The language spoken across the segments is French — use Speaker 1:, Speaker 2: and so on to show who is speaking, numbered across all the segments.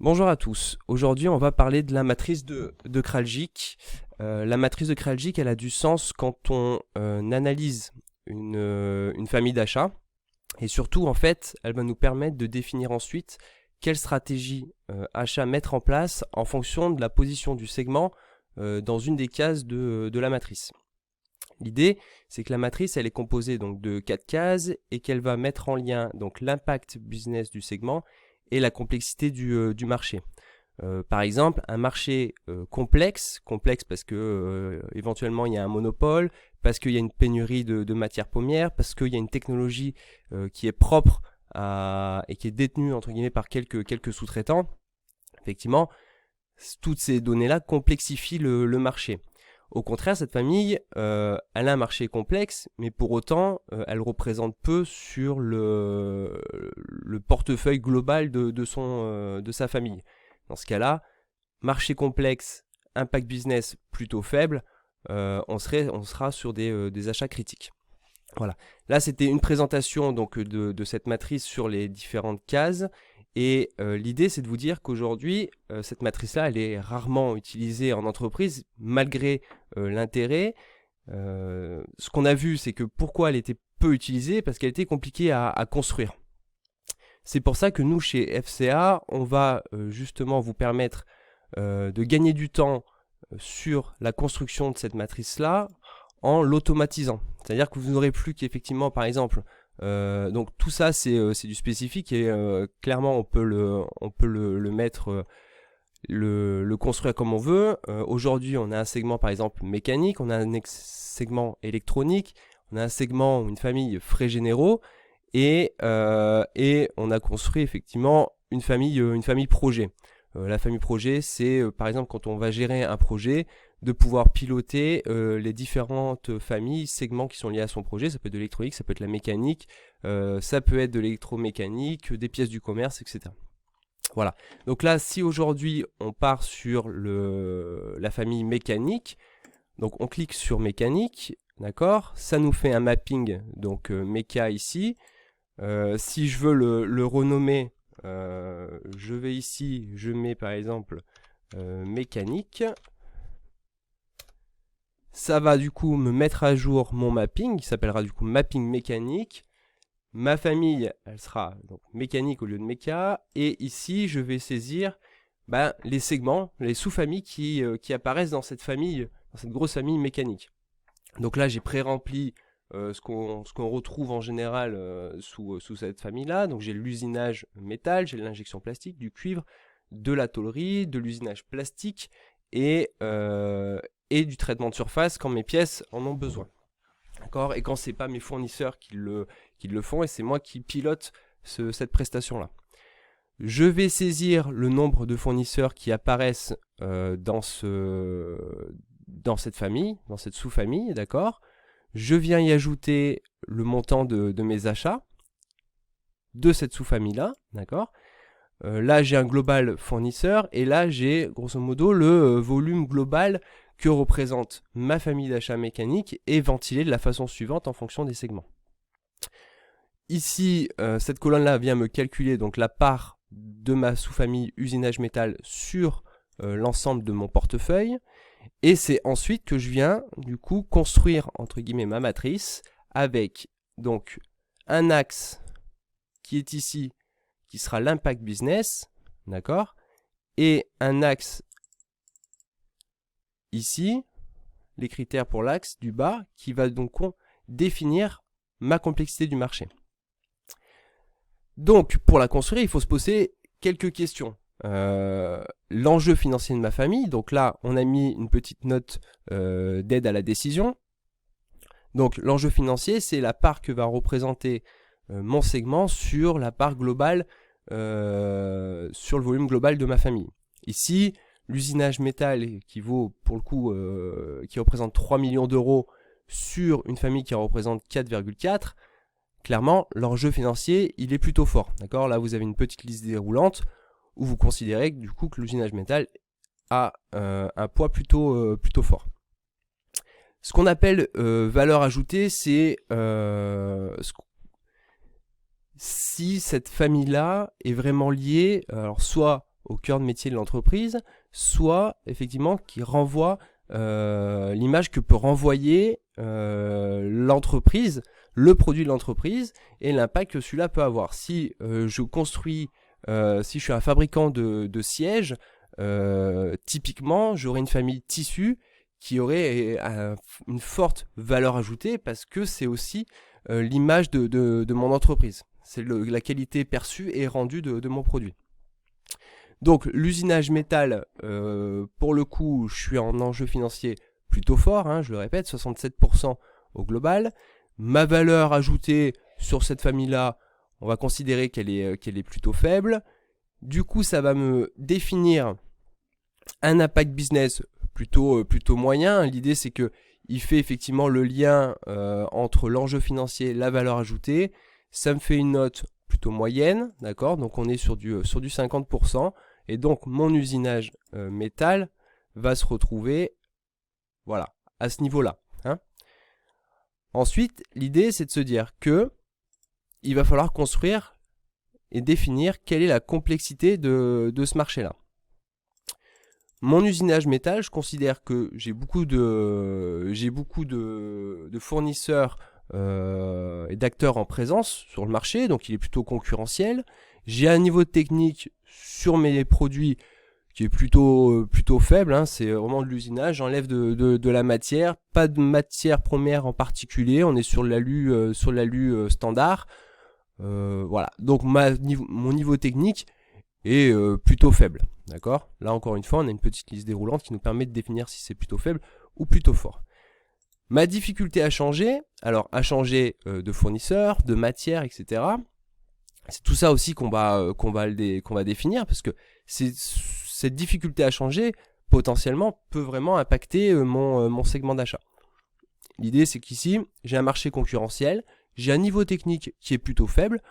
Speaker 1: Bonjour à tous. Aujourd'hui, on va parler de la matrice de Kraljic. La matrice de Kraljic, elle a du sens quand on analyse une famille d'achat. Et surtout, en fait, elle va nous permettre de définir ensuite quelle stratégie achat mettre en place en fonction de la position du segment dans une des cases de la matrice. L'idée, c'est que la matrice, elle est composée donc de 4 cases et qu'elle va mettre en lien donc l'impact business du segment et la complexité du marché. Par exemple, un marché complexe parce que éventuellement il y a un monopole, parce qu'il y a une pénurie de matières premières, parce qu'il y a une technologie qui est propre et qui est détenue entre guillemets par quelques sous-traitants. Effectivement, toutes ces données-là complexifient le marché. Au contraire, cette famille, elle a un marché complexe, mais pour autant, elle représente peu sur le portefeuille global de sa famille. Dans ce cas-là, marché complexe, impact business plutôt faible, on sera sur des achats critiques. Voilà. Là, c'était une présentation donc de cette matrice sur les différentes cases. Et l'idée, c'est de vous dire qu'aujourd'hui, cette matrice-là, elle est rarement utilisée en entreprise, malgré l'intérêt. Ce qu'on a vu, c'est que pourquoi elle était peu utilisée, parce qu'elle était compliquée à construire. C'est pour ça que nous, chez FCA, on va justement vous permettre de gagner du temps sur la construction de cette matrice-là en l'automatisant. C'est-à-dire que vous n'aurez plus qu'effectivement, par exemple, donc tout ça c'est du spécifique et clairement on peut le mettre, le construire comme on veut. Aujourd'hui on a un segment par exemple mécanique, on a un segment électronique, on a un segment ou une famille frais généraux et on a construit effectivement une famille projet. La famille projet, c'est par exemple quand on va gérer un projet, de pouvoir piloter les différentes familles, segments qui sont liés à son projet. Ça peut être de l'électronique, ça peut être la mécanique, ça peut être de l'électromécanique, des pièces du commerce, etc. Voilà. Donc là, si aujourd'hui on part sur la famille mécanique, donc on clique sur mécanique, d'accord, ça nous fait un mapping, donc méca ici. Si je veux le renommer, je vais ici, je mets par exemple mécanique. Ça va du coup me mettre à jour mon mapping, qui s'appellera du coup mapping mécanique. Ma famille, elle sera donc mécanique au lieu de méca. Et ici, je vais saisir les segments, les sous-familles qui apparaissent dans cette famille, dans cette grosse famille mécanique. Donc là, j'ai pré-rempli ce qu'on retrouve en général sous cette famille-là. Donc j'ai l'usinage métal, j'ai l'injection plastique, du cuivre, de la tôlerie, de l'usinage plastique et du traitement de surface quand mes pièces en ont besoin. D'accord ? Et quand c'est pas mes fournisseurs qui le font et c'est moi qui pilote cette prestation-là. Je vais saisir le nombre de fournisseurs qui apparaissent dans cette famille, dans cette sous-famille, d'accord ? Je viens y ajouter le montant de mes achats de cette sous-famille-là, d'accord ? Là, j'ai un global fournisseur et là, j'ai grosso modo le volume global que représente ma famille d'achat mécanique et ventilé de la façon suivante en fonction des segments. Ici, cette colonne-là vient me calculer donc la part de ma sous-famille usinage métal sur l'ensemble de mon portefeuille. Et c'est ensuite que je viens du coup construire entre guillemets ma matrice avec donc un axe qui est ici, qui sera l'impact business, d'accord, et un axe ici, les critères pour l'axe du bas, qui va donc définir ma complexité du marché. Donc, pour la construire, il faut se poser quelques questions. L'enjeu financier de ma famille, donc là, on a mis une petite note d'aide à la décision. Donc, l'enjeu financier, c'est la part que va représenter mon segment sur la part globale, sur le volume global de ma famille. Ici, l'usinage métal qui vaut pour le coup, qui représente 3 millions d'euros sur une famille qui en représente 4,4, clairement, l'enjeu financier, il est plutôt fort. D'accord ? Là, vous avez une petite liste déroulante où vous considérez du coup que l'usinage métal a un poids plutôt fort. Ce qu'on appelle valeur ajoutée, c'est si cette famille-là est vraiment liée, alors soit au cœur de métier de l'entreprise, soit effectivement qui renvoie l'image que peut renvoyer l'entreprise, le produit de l'entreprise et l'impact que celui-là peut avoir. Si je construis, si je suis un fabricant de sièges, typiquement j'aurai une famille tissu qui aurait une forte valeur ajoutée parce que c'est aussi l'image de mon entreprise. C'est la qualité perçue et rendue de mon produit. Donc l'usinage métal, pour le coup, je suis en enjeu financier plutôt fort, hein, je le répète, 67% au global. Ma valeur ajoutée sur cette famille-là, on va considérer qu'elle est plutôt faible. Du coup, ça va me définir un impact business plutôt moyen. L'idée, c'est qu'il fait effectivement le lien entre l'enjeu financier et la valeur ajoutée. Ça me fait une note plutôt moyenne, d'accord? Donc on est sur du 50%. Et donc mon usinage métal va se retrouver voilà, à ce niveau-là. Hein. Ensuite, l'idée, c'est de se dire que il va falloir construire et définir quelle est la complexité de ce marché-là. Mon usinage métal, je considère que j'ai beaucoup de fournisseurs et d'acteurs en présence sur le marché, donc il est plutôt concurrentiel. J'ai un niveau technique sur mes produits qui est plutôt faible, hein, c'est vraiment de l'usinage, j'enlève de la matière, pas de matière première en particulier, on est sur l'alu standard. Voilà, donc mon niveau technique est plutôt faible. D'accord ? Là encore une fois, on a une petite liste déroulante qui nous permet de définir si c'est plutôt faible ou plutôt fort. Ma difficulté à changer, alors à changer de fournisseur, de matière, etc. C'est tout ça aussi qu'on va définir parce que cette difficulté à changer potentiellement peut vraiment impacter mon segment d'achat. L'idée c'est qu'ici j'ai un marché concurrentiel, j'ai un niveau technique qui est plutôt faible,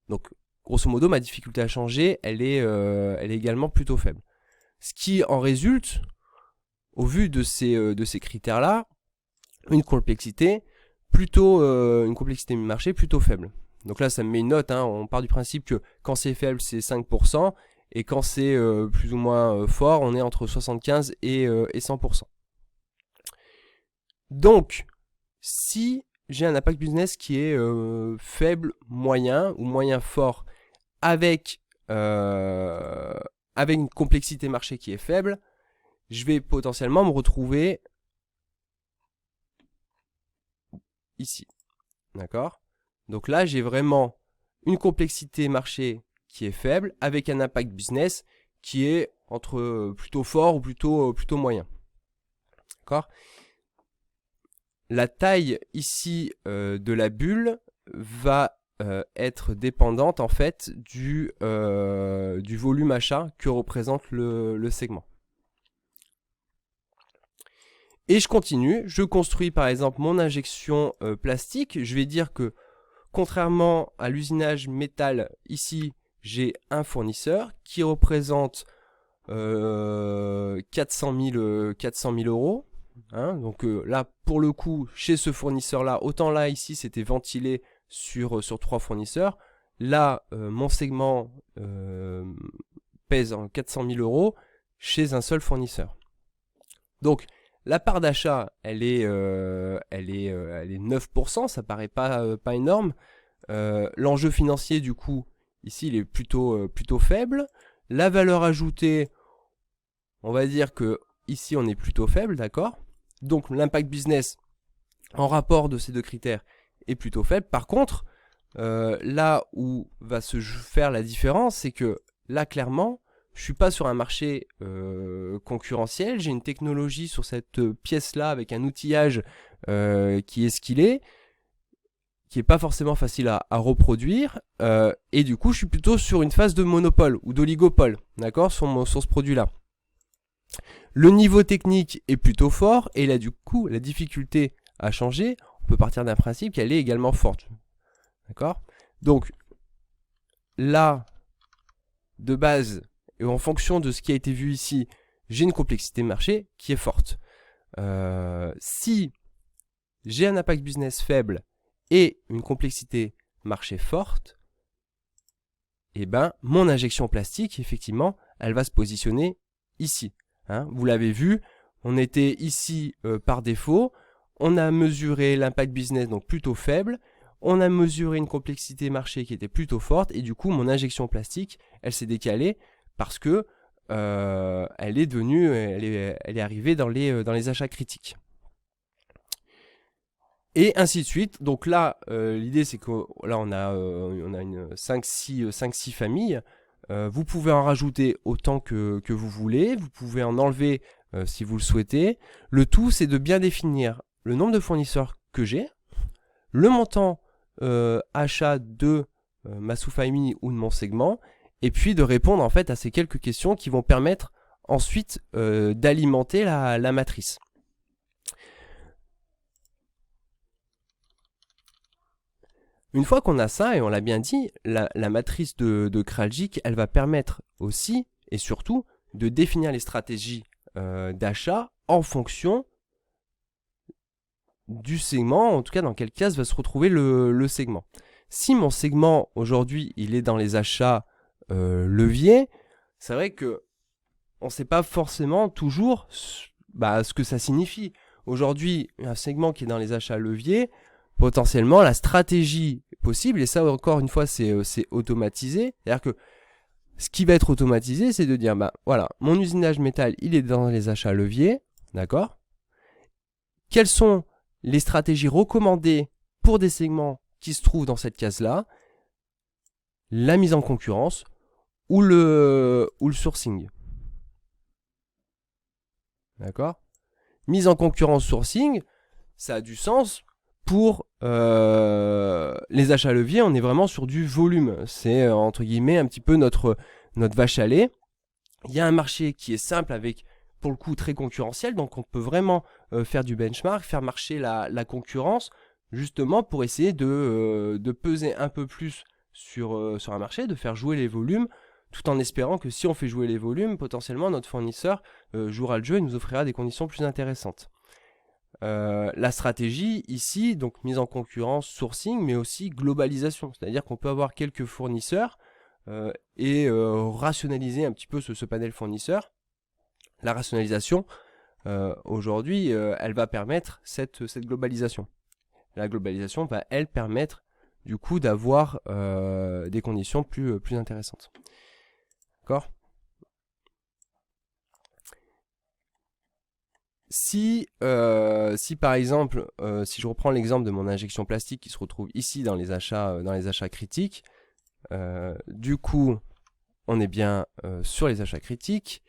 Speaker 1: donc grosso modo ma difficulté à changer elle est également plutôt faible. Ce qui en résulte, au vu de ces critères là, une complexité du marché plutôt faible. Donc là, ça me met une note. Hein. On part du principe que quand c'est faible, c'est 5%. Et quand c'est plus ou moins fort, on est entre 75 et 100%. Donc, si j'ai un impact business qui est faible, moyen ou moyen fort avec une complexité marché qui est faible, je vais potentiellement me retrouver ici. D'accord ? Donc là, j'ai vraiment une complexité marché qui est faible avec un impact business qui est entre plutôt fort ou plutôt moyen. D'accord ? La taille ici de la bulle va être dépendante en fait du volume achat que représente le segment. Et je continue, je construis par exemple mon injection plastique. Je vais dire que contrairement à l'usinage métal, ici, j'ai un fournisseur qui représente 400 000 euros. Hein, donc là, pour le coup, chez ce fournisseur-là, autant là, ici, c'était ventilé sur 3 fournisseurs. Là, mon segment pèse 400 000 euros chez un seul fournisseur. Donc, la part d'achat, elle est 9%, ça paraît pas énorme. L'enjeu financier, du coup, ici, il est plutôt faible. La valeur ajoutée, on va dire que ici, on est plutôt faible, d'accord ? Donc, l'impact business en rapport de ces deux critères est plutôt faible. Par contre, là où va se faire la différence, c'est que là, clairement, je suis pas sur un marché concurrentiel, j'ai une technologie sur cette pièce-là avec un outillage qui est ce qu'il est, qui est pas forcément facile à reproduire, et du coup je suis plutôt sur une phase de monopole ou d'oligopole, d'accord, sur ce produit-là. Le niveau technique est plutôt fort, et là du coup la difficulté à changer, on peut partir d'un principe qu'elle est également forte, d'accord. Donc là, de base, et en fonction de ce qui a été vu ici, j'ai une complexité marché qui est forte. Si j'ai un impact business faible et une complexité marché forte, eh ben, mon injection plastique, effectivement, elle va se positionner ici. Hein. Vous l'avez vu, on était ici par défaut. On a mesuré l'impact business, donc plutôt faible. On a mesuré une complexité marché qui était plutôt forte. Et du coup, mon injection plastique, elle s'est décalée parce que elle est arrivée dans les achats critiques. Et ainsi de suite. Donc là, l'idée c'est que là on a une 5-6 familles. Vous pouvez en rajouter autant que vous voulez. Vous pouvez en enlever si vous le souhaitez. Le tout, c'est de bien définir le nombre de fournisseurs que j'ai, le montant achat de ma sous-famille ou de mon segment, et puis de répondre en fait à ces quelques questions qui vont permettre ensuite d'alimenter la matrice. Une fois qu'on a ça, et on l'a bien dit, la matrice de Kraljic, elle va permettre aussi et surtout de définir les stratégies d'achat en fonction du segment, en tout cas dans quelle case va se retrouver le segment. Si mon segment aujourd'hui il est dans les achats leviers, c'est vrai que on ne sait pas forcément toujours ce que ça signifie. Aujourd'hui, un segment qui est dans les achats leviers, potentiellement la stratégie possible, et ça encore une fois c'est automatisé, c'est-à-dire que ce qui va être automatisé, c'est de dire voilà, mon usinage métal il est dans les achats leviers, d'accord. Quelles sont les stratégies recommandées pour des segments qui se trouvent dans cette case-là? La mise en concurrence ou le sourcing. D'accord? Mise en concurrence, sourcing, ça a du sens pour les achats leviers. On est vraiment sur du volume. C'est entre guillemets un petit peu notre vache à lait. Il y a un marché qui est simple avec, pour le coup, très concurrentiel. Donc on peut vraiment faire du benchmark, faire marcher la concurrence, justement pour essayer de peser un peu plus sur un marché, de faire jouer les volumes, tout en espérant que si on fait jouer les volumes, potentiellement notre fournisseur jouera le jeu et nous offrira des conditions plus intéressantes. La stratégie ici, donc mise en concurrence, sourcing, mais aussi globalisation, c'est-à-dire qu'on peut avoir quelques fournisseurs et rationaliser un petit peu ce panel fournisseur. La rationalisation, aujourd'hui, elle va permettre cette globalisation. La globalisation va, elle, permettre du coup d'avoir des conditions plus intéressantes. D'accord ? Si par exemple, si je reprends l'exemple de mon injection plastique qui se retrouve ici dans les achats critiques, du coup, on est bien sur les achats critiques.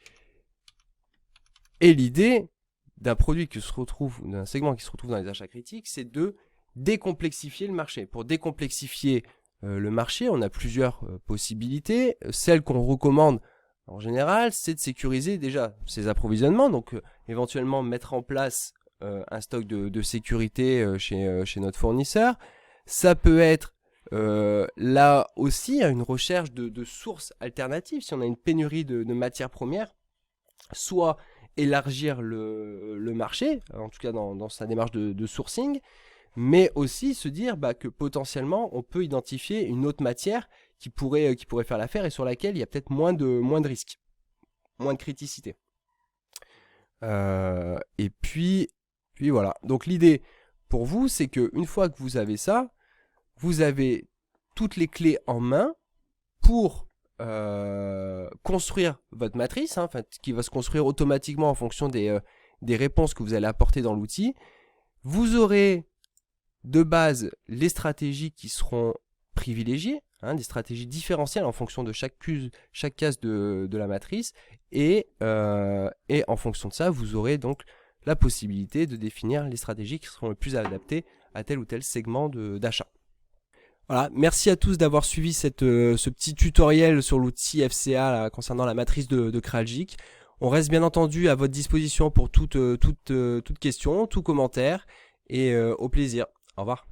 Speaker 1: Et l'idée d'un produit qui se retrouve, d'un segment qui se retrouve dans les achats critiques, c'est de décomplexifier le marché. Pour décomplexifier le marché, on a plusieurs possibilités. Celle qu'on recommande en général, c'est de sécuriser déjà ses approvisionnements, donc éventuellement mettre en place un stock de sécurité chez notre fournisseur. Ça peut être là aussi une recherche de sources alternatives. Si on a une pénurie de matières premières, soit élargir le marché, en tout cas dans sa démarche de sourcing, mais aussi se dire que potentiellement on peut identifier une autre matière qui pourrait faire l'affaire et sur laquelle il y a peut-être moins de risques, moins de criticité. Et puis voilà. Donc l'idée pour vous, c'est qu'une fois que vous avez ça, vous avez toutes les clés en main pour construire votre matrice, qui va se construire automatiquement en fonction des réponses que vous allez apporter dans l'outil. Vous aurez de base les stratégies qui seront privilégiées, des stratégies différentielles en fonction de chaque case de la matrice, et en fonction de ça, vous aurez donc la possibilité de définir les stratégies qui seront le plus adaptées à tel ou tel segment d'achat. Voilà, merci à tous d'avoir suivi ce petit tutoriel sur l'outil FCA là, concernant la matrice de Kraljic. On reste bien entendu à votre disposition pour toute question, tout commentaire, et au plaisir. Au revoir.